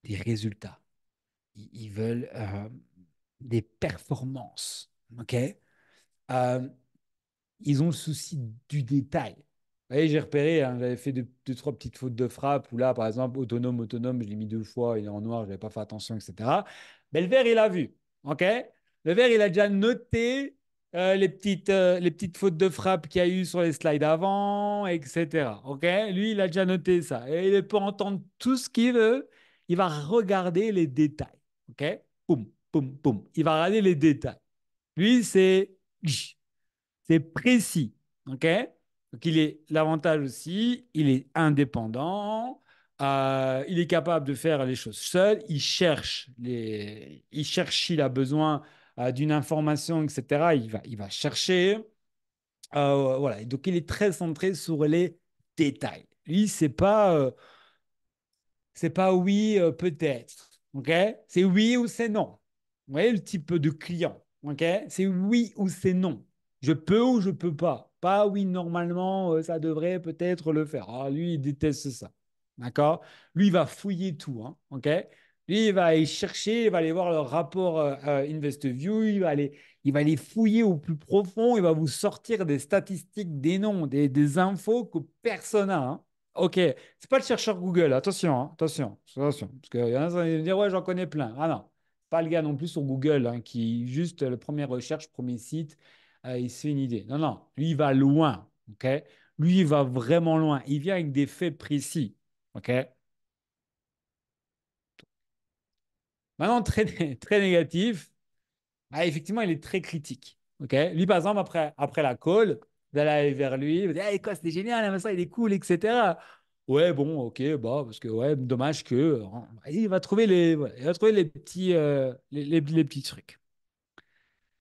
résultats, ils veulent des performances. OK? Euh, ils ont le souci du détail. Vous voyez, j'ai repéré, hein, j'avais fait deux, trois petites fautes de frappe, où là, par exemple, autonome, je l'ai mis deux fois, il est en noir, je n'avais pas fait attention, etc. Mais le vert, il a vu. OK? Le vert, il a déjà noté les petites fautes de frappe qu'il y a eu sur les slides avant, etc. OK? Lui, il a déjà noté ça. Et il peut entendre tout ce qu'il veut. Il va regarder les détails. OK? Poum, poum, poum. Il va regarder les détails. Lui, c'est précis. OK? Donc, il est l'avantage aussi, il est indépendant, il est capable de faire les choses seul, il cherche s'il a besoin d'une information, etc. Il va chercher. Voilà. Et donc, il est très centré sur les détails. Lui, c'est pas oui, peut-être. OK? C'est oui ou c'est non. Vous voyez le type de client. OK? C'est oui ou c'est non. Je peux ou je peux pas. Pas oui, normalement, ça devrait peut-être le faire. Ah, lui, il déteste ça. D'accord? Lui, il va fouiller tout. Hein. OK? Lui, il va aller chercher, il va aller voir le rapport InvestView, il va aller fouiller au plus profond, il va vous sortir des statistiques, des noms, des infos que personne n'a. Hein. OK, c'est pas le chercheur Google, attention, hein, attention. Parce qu'il y en a qui vont dire, ouais, j'en connais plein. Ah non, pas le gars non plus sur Google, hein, qui juste le premier recherche, premier site, il se fait une idée. Non, non, lui, il va loin. OK? Lui, il va vraiment loin. Il vient avec des faits précis. OK? Maintenant, très, très négatif. Ah, effectivement, il est très critique. OK? Lui, par exemple, après la call, vous allez aller vers lui, il va dire, hey, quoi, c'était génial, hein, ça, il est cool, etc. Ouais, bon, ok, bah, parce que, ouais, dommage que. Il va trouver voilà, il va trouver les petits, les petits trucs.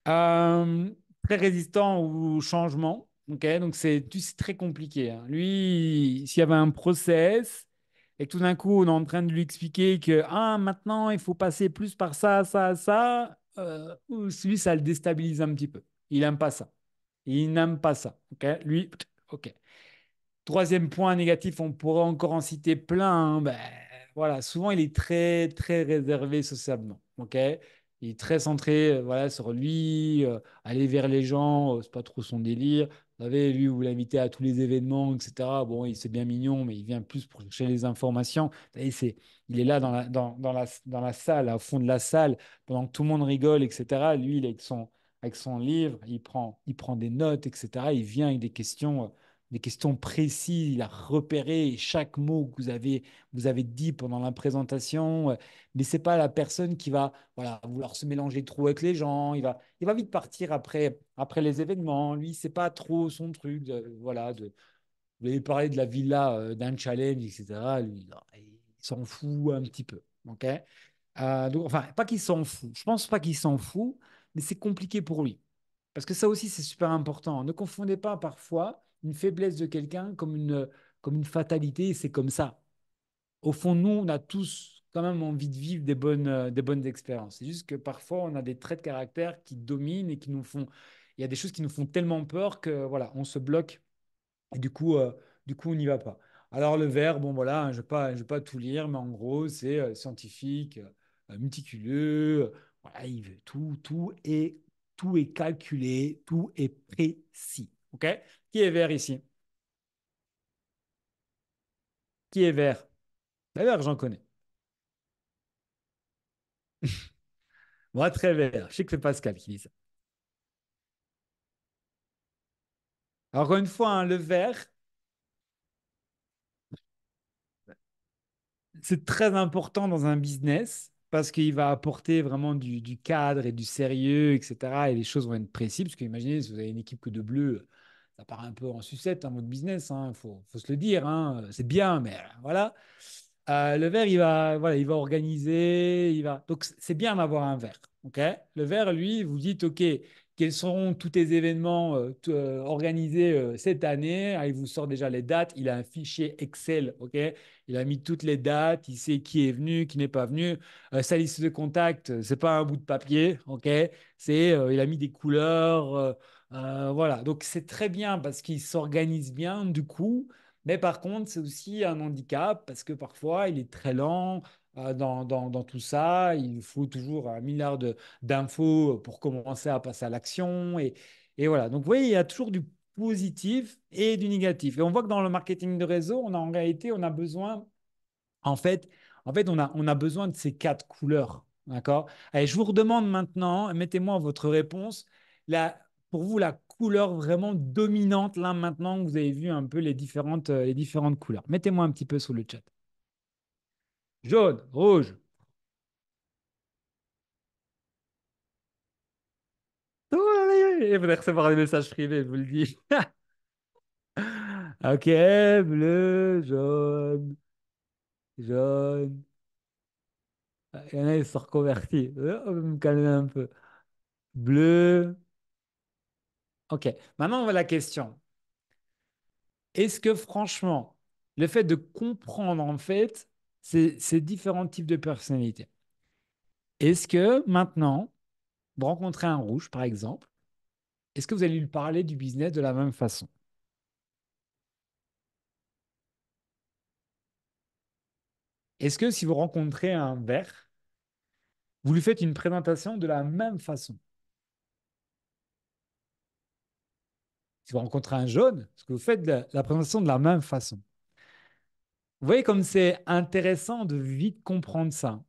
Euh, Très résistant au changement. Ok, donc c'est très compliqué. Hein. Lui, s'il y avait un process et que tout d'un coup on est en train de lui expliquer que maintenant il faut passer plus par ça, ça, ça, lui ça le déstabilise un petit peu. Il n'aime pas ça. Il n'aime pas ça. Ok, lui, ok. Troisième point négatif, on pourrait encore en citer plein. Hein. Ben, voilà, souvent il est très très réservé socialement. Ok, il est très centré voilà sur lui, aller vers les gens, c'est pas trop son délire. Vous savez, lui, vous l'invitez à tous les événements, etc. Bon, il c'est bien mignon, mais il vient plus pour chercher les informations. Vous savez, il est là dans la salle, au fond de la salle, pendant que tout le monde rigole, etc. Lui, il est avec son livre, il prend des notes, etc. Il vient avec des questions précises, il a repéré chaque mot que vous avez dit pendant la présentation, mais c'est pas la personne qui va voilà, vouloir se mélanger trop avec les gens, il va vite partir après les événements, lui, c'est pas trop son truc, voilà, vous avez parlé de la villa, d'un challenge, etc., lui, non, il s'en fout un petit peu, ok? Donc, enfin, pas qu'il s'en fout, je pense pas qu'il s'en fout, mais c'est compliqué pour lui. Parce que ça aussi, c'est super important. Ne confondez pas parfois une faiblesse de quelqu'un comme une fatalité, c'est comme ça. Au fond, nous, on a tous quand même envie de vivre des bonnes expériences. C'est juste que parfois, on a des traits de caractère qui dominent et qui nous font. Il y a des choses qui nous font tellement peur que voilà, on se bloque et du coup, on n'y va pas. Alors, le verbe, bon, voilà, hein, je vais pas tout lire, mais en gros, c'est scientifique, méticuleux. Voilà, il veut tout est calculé, tout est précis. OK? Qui est vert ici? Qui est vert? Le vert, j'en connais. Moi, très vert. Je sais que c'est Pascal qui dit ça. Alors, encore une fois, hein, le vert, c'est très important dans un business parce qu'il va apporter vraiment du cadre et du sérieux, etc. Et les choses vont être précises. Parce que imaginez, si vous avez une équipe que de bleus, ça part un peu en sucette, hein, votre business. Il faut se le dire. Hein. C'est bien, mais voilà. Le verre, il va, voilà, il va organiser, il va. Donc, c'est bien d'avoir un verre, ok? Le verre, lui, vous dites, ok, quels seront tous tes événements organisés cette année? Ah, il vous sort déjà les dates. Il a un fichier Excel, ok? Il a mis toutes les dates. Il sait qui est venu, qui n'est pas venu. Sa liste de contacts, c'est pas un bout de papier, ok? Il a mis des couleurs, voilà. Donc, c'est très bien parce qu'il s'organise bien. Du coup. Mais par contre, c'est aussi un handicap parce que parfois, il est très lent dans tout ça. Il faut toujours un milliard d'infos pour commencer à passer à l'action. Et voilà. Donc, vous voyez, il y a toujours du positif et du négatif. Et on voit que dans le marketing de réseau, on a en réalité, on a besoin en fait, on a besoin de ces quatre couleurs. D'accord? Allez, je vous redemande maintenant, mettez-moi votre réponse. La, pour vous, la couleur vraiment dominante, là, maintenant que vous avez vu un peu les différentes couleurs. Mettez-moi un petit peu sur le chat. Jaune, rouge. Oh, vous allez recevoir des messages privés, je vous le dis. Ok, bleu, jaune, jaune. Il y en a, ils sont reconvertis. On va me calmer un peu. Bleu. Ok, maintenant, on va la question. Est-ce que franchement, le fait de comprendre en fait ces différents types de personnalités, est-ce que maintenant, vous rencontrez un rouge par exemple, est-ce que vous allez lui parler du business de la même façon? Est-ce que si vous rencontrez un vert, vous lui faites une présentation de la même façon? Si vous rencontrez un jaune, est-ce que vous faites la présentation de la même façon? Vous voyez comme c'est intéressant de vite comprendre ça.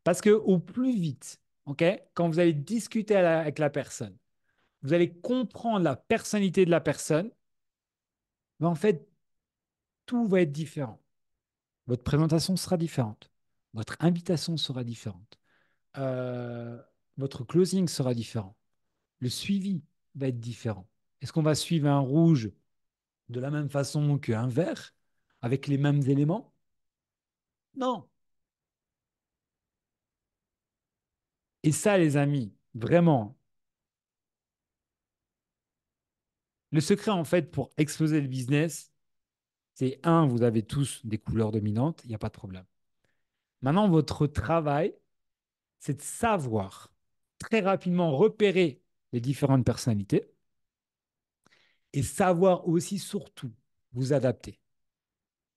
Parce que au plus vite, ok, quand vous allez discuter avec la personne, vous allez comprendre la personnalité de la personne, mais en fait, tout va être différent. Votre présentation sera différente. Votre invitation sera différente. Euh, Votre closing sera différent. Le suivi va être différent. Est-ce qu'on va suivre un rouge de la même façon qu'un vert, avec les mêmes éléments? Non. Et ça, les amis, vraiment, le secret, en fait, pour exploser le business, c'est un, vous avez tous des couleurs dominantes, il n'y a pas de problème. Maintenant, votre travail, c'est de savoir très rapidement repérer les différentes personnalités et savoir aussi surtout vous adapter.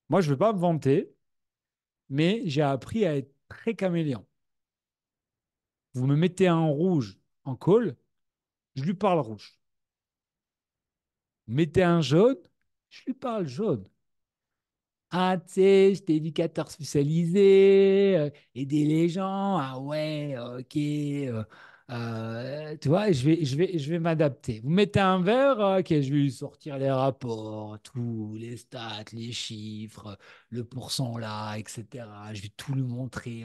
Moi, je ne veux pas me vanter, mais j'ai appris à être très caméléon. Vous me mettez un rouge en call, je lui parle rouge. Mettez un jaune, je lui parle jaune. Ah, tu sais, j'étais éducateur spécialisé, aider les gens. Ah ouais, ok. Tu vois, je vais m'adapter. Vous mettez un verre, ok, je vais lui sortir les rapports, tous les stats, les chiffres, le pourcent là, etc. Je vais tout lui montrer.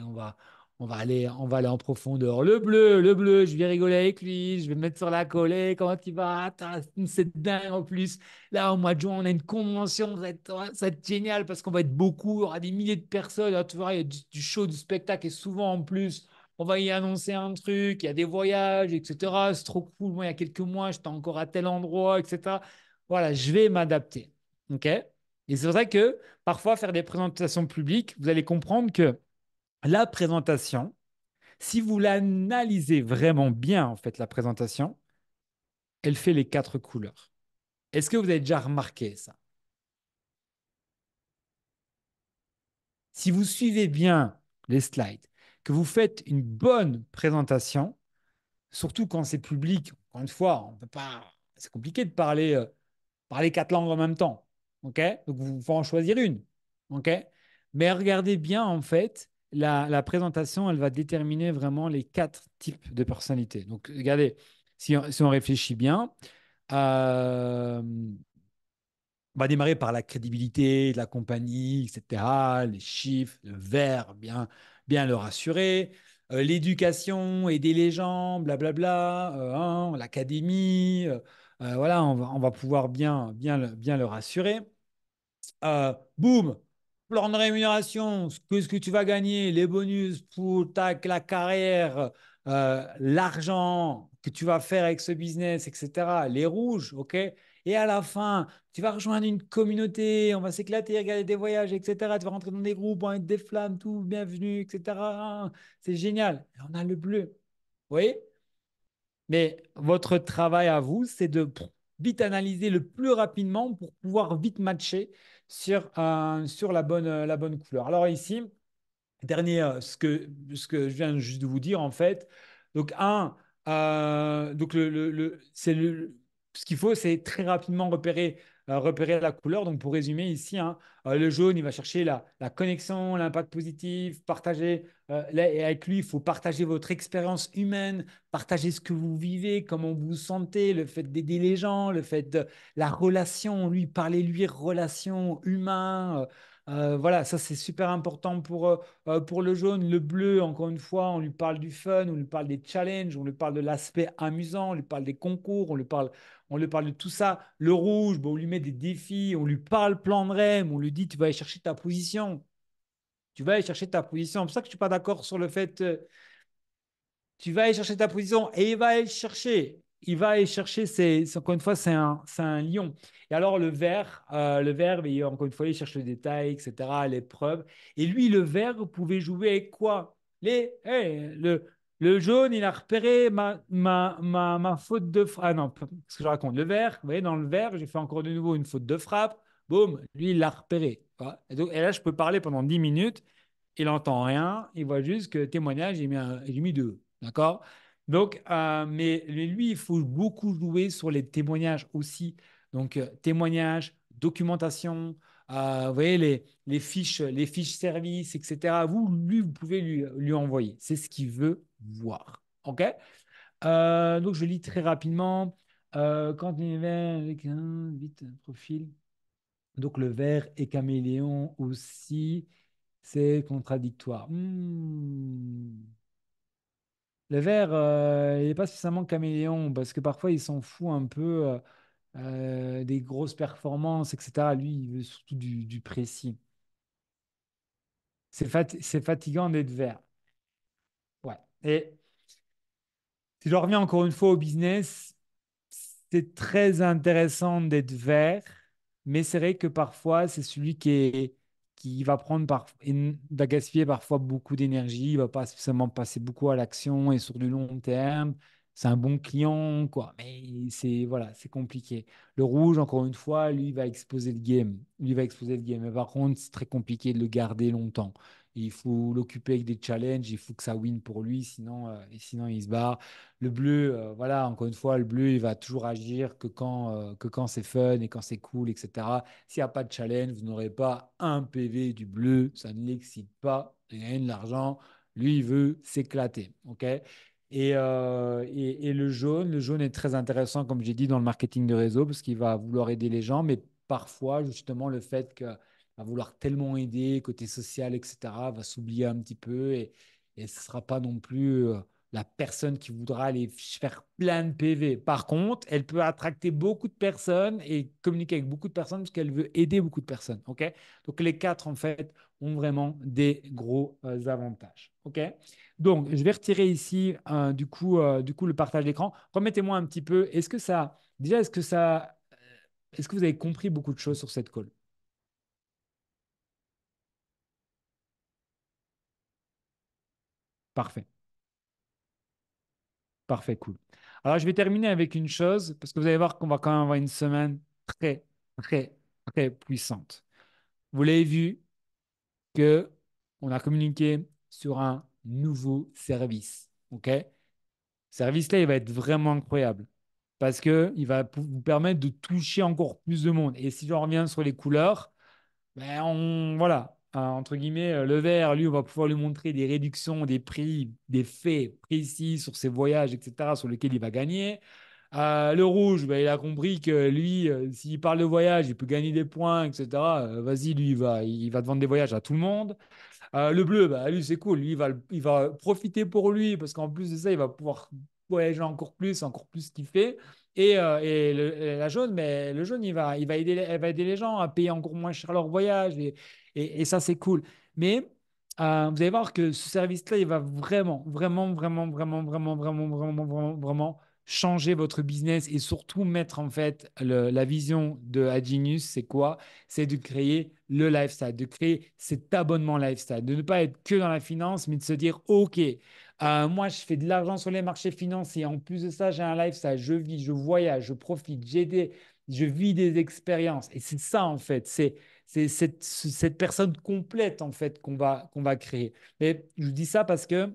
On va aller en profondeur. Le bleu, je vais rigoler avec lui, je vais me mettre sur la collée. Comment il va? Attends, c'est dingue en plus. Là, au mois de juin, on a une convention, ça va être génial parce qu'on va être beaucoup, il y aura des milliers de personnes. Là, tu vois, il y a du show, du spectacle et souvent en plus, on va y annoncer un truc, il y a des voyages, etc. C'est trop cool. Moi, il y a quelques mois, j'étais encore à tel endroit, etc. Voilà, je vais m'adapter. OK? Et c'est vrai que parfois, faire des présentations publiques, vous allez comprendre que la présentation, si vous l'analysez vraiment bien, en fait, la présentation, elle fait les quatre couleurs. Est-ce que vous avez déjà remarqué ça? Si vous suivez bien les slides, que vous faites une bonne présentation, surtout quand c'est public, encore une fois, on peut pas, c'est compliqué de parler quatre langues en même temps. OK? Donc, vous faut en choisir une. OK? Mais regardez bien, en fait, la présentation, elle va déterminer vraiment les quatre types de personnalités. Donc, regardez, si on réfléchit bien, euh, on va démarrer par la crédibilité de la compagnie, etc., les chiffres, le verbe, bien le rassurer, l'éducation, aider les gens, blablabla, hein, l'académie, voilà, on va pouvoir bien le rassurer. Boum! plan de rémunération, ce que tu vas gagner, les bonus pour la carrière, l'argent que tu vas faire avec ce business, etc. Les rouges, OK? Et à la fin, tu vas rejoindre une communauté, on va s'éclater, regarder des voyages, etc. Tu vas rentrer dans des groupes, on va être des flammes, tout, bienvenue, etc. C'est génial. Et on a le bleu. Oui? Mais votre travail à vous, c'est de vite analyser le plus rapidement pour pouvoir vite matcher sur la bonne couleur. Alors ici, dernier, ce que je viens juste de vous dire, en fait. Donc, donc ce qu'il faut, c'est très rapidement repérer la couleur. Donc, pour résumer ici, hein, le jaune, il va chercher la connexion, l'impact positif, partager. Là, et avec lui, il faut partager votre expérience humaine, partager ce que vous vivez, comment vous vous sentez, le fait d'aider les gens, le fait de la relation, lui, parler-lui relation humain. Voilà, ça, c'est super important pour le jaune. Le bleu, encore une fois, on lui parle du fun, on lui parle des challenges, on lui parle de l'aspect amusant, on lui parle des concours, on lui parle de tout ça. Le rouge, bon, on lui met des défis, on lui parle plan de REM, on lui dit tu vas aller chercher ta position. Tu vas aller chercher ta position. C'est pour ça que je ne suis pas d'accord sur le fait tu vas aller chercher ta position et il va aller chercher. Il va aller chercher, encore une fois, c'est un lion. Et alors, le vert, encore une fois, il cherche le détail, etc., les preuves. Et lui, le vert, vous pouvez jouer avec quoi? Le jaune, il a repéré ma faute de frappe. Ah non, ce que je raconte. Le vert, vous voyez, dans le vert, j'ai fait encore de nouveau une faute de frappe. Boum, lui, il l'a repéré. Voilà. Et là, je peux parler pendant 10 minutes. Il n'entend rien. Il voit juste que témoignage, j'ai mis deux. D'accord? Donc, mais lui, il faut beaucoup jouer sur les témoignages aussi. Donc, témoignages, documentation, vous voyez, les fiches services, etc. Vous pouvez lui envoyer. C'est ce qu'il veut voir. OK? Donc, je lis très rapidement. Quand il est avec un vite profil. Donc, le vert et caméléon aussi, c'est contradictoire. Le vert, il n'est pas spécialement caméléon parce que parfois il s'en fout un peu des grosses performances, etc. Lui, il veut surtout du précis. C'est fatigant d'être vert. Ouais. Et si je reviens encore une fois au business, c'est très intéressant d'être vert, mais c'est vrai que parfois, c'est celui qui va va gaspiller parfois beaucoup d'énergie, il va pas spécialement passer beaucoup à l'action et sur du long terme. C'est un bon client, quoi, mais voilà, c'est compliqué. Le rouge, encore une fois, lui, il va exposer le game. Lui, il va exposer le game. Mais par contre, c'est très compliqué de le garder longtemps. Il faut l'occuper avec des challenges, il faut que ça win pour lui, sinon il se barre. Le bleu, voilà, encore une fois, le bleu, il va toujours agir que quand c'est fun et quand c'est cool, etc. S'il n'y a pas de challenge, vous n'aurez pas un PV du bleu, ça ne l'excite pas, il gagne de l'argent. Lui, il veut s'éclater, OK? Et le jaune est très intéressant, comme j'ai dit, dans le marketing de réseau, parce qu'il va vouloir aider les gens, mais parfois, justement, le fait qu'il va vouloir tellement aider, côté social, etc., va s'oublier un petit peu et ce ne sera pas non plus la personne qui voudra aller faire plein de PV. Par contre, elle peut attracter beaucoup de personnes et communiquer avec beaucoup de personnes parce qu'elle veut aider beaucoup de personnes. OK? Donc, les quatre, en fait, ont vraiment des gros avantages. OK? Donc, je vais retirer ici, du coup, le partage d'écran. Remettez-moi un petit peu. Déjà, est-ce que vous avez compris beaucoup de choses sur cette call? Parfait. Parfait, cool. Alors, je vais terminer avec une chose, parce que vous allez voir qu'on va quand même avoir une semaine très, très, très puissante. Vous l'avez vu que on a communiqué sur un nouveau service. OK? Ce service-là, il va être vraiment incroyable parce qu'il va vous permettre de toucher encore plus de monde. Et si je reviens sur les couleurs, ben voilà, entre guillemets, le vert, lui, on va pouvoir lui montrer des réductions, des prix, des faits précis sur ses voyages, etc., sur lesquels il va gagner. Le rouge, ben, il a compris que lui, s'il parle de voyage, il peut gagner des points, etc. Vas-y, lui, il va te vendre des voyages à tout le monde. Le bleu, bah, lui, c'est cool. Lui, il va profiter pour lui parce qu'en plus de ça, il va pouvoir voyager encore plus kiffer. et la jaune, mais le jaune, elle va aider les gens à payer encore moins cher leur voyage. Et ça, c'est cool. Mais vous allez voir que ce service-là, il va vraiment, vraiment, vraiment, vraiment, vraiment, vraiment, vraiment, vraiment, vraiment changer votre business et surtout mettre en fait la vision de Agenius, c'est quoi? C'est de créer le lifestyle, de créer cet abonnement lifestyle, de ne pas être que dans la finance, mais de se dire, OK, moi, je fais de l'argent sur les marchés financiers. En plus de ça, j'ai un lifestyle. Je vis, je voyage, je profite, je vis des expériences. Et c'est ça, en fait. C'est cette personne complète, en fait, qu'on va créer. Mais je vous dis ça parce que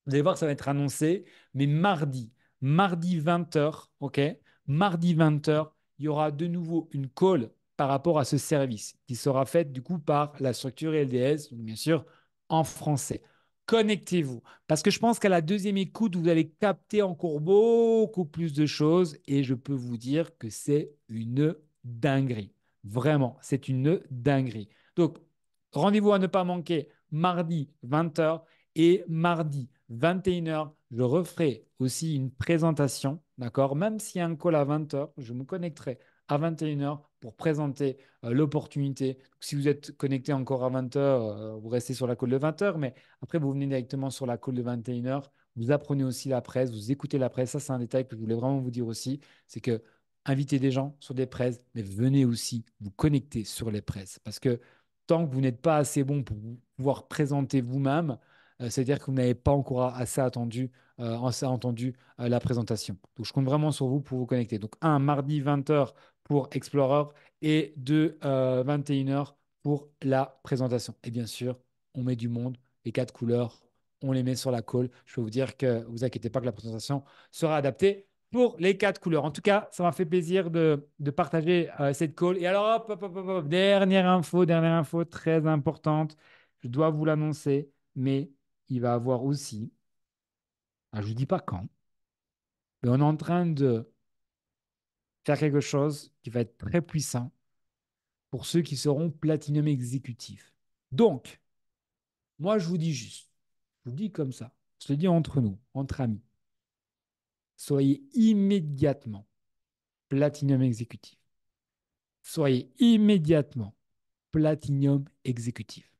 vous allez voir que ça va être annoncé. Mais mardi 20h, OK? Mardi 20h, il y aura de nouveau une call par rapport à ce service qui sera faite, du coup, par la structure LDS, donc bien sûr, en français. Connectez-vous. Parce que je pense qu'à la deuxième écoute, vous allez capter encore beaucoup plus de choses et je peux vous dire que c'est une dinguerie. Vraiment, c'est une dinguerie. Donc, rendez-vous à ne pas manquer mardi 20h et mardi 21h, je referai aussi une présentation, d'accord? Même s'il y a un call à 20h, je me connecterai à 21h pour présenter l'opportunité. Si vous êtes connecté encore à 20h, vous restez sur la call de 20h, mais après, vous venez directement sur la call de 21h. Vous apprenez aussi la presse, vous écoutez la presse. Ça, c'est un détail que je voulais vraiment vous dire aussi. C'est que invitez des gens sur des presses, mais venez aussi vous connecter sur les presses. Parce que tant que vous n'êtes pas assez bon pour pouvoir présenter vous-même, c'est-à-dire que vous n'avez pas encore assez entendu la présentation. Donc, je compte vraiment sur vous pour vous connecter. Donc, un, mardi 20h pour Explorer et deux, 21h pour la présentation. Et bien sûr, on met du monde, les quatre couleurs, on les met sur la call. Je peux vous dire que vous inquiétez pas que la présentation sera adaptée pour les quatre couleurs. En tout cas, ça m'a fait plaisir de partager cette call. Et alors, hop, hop, hop, hop, hop, dernière info très importante. Je dois vous l'annoncer, mais il va avoir aussi, je ne vous dis pas quand, mais on est en train de faire quelque chose qui va être très puissant pour ceux qui seront Platinum exécutifs. Donc, moi, je vous dis juste, je vous dis comme ça, je le dis entre nous, entre amis, soyez immédiatement Platinum exécutif. Soyez immédiatement Platinum exécutif.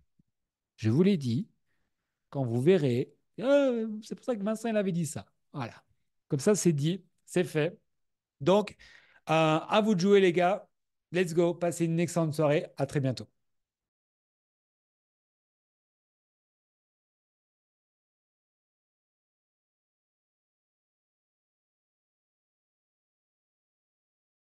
Je vous l'ai dit, quand vous verrez, c'est pour ça que Vincent il avait dit ça. Voilà. Comme ça, c'est dit, c'est fait. Donc, à vous de jouer, les gars. Let's go. Passez une excellente soirée. À très bientôt.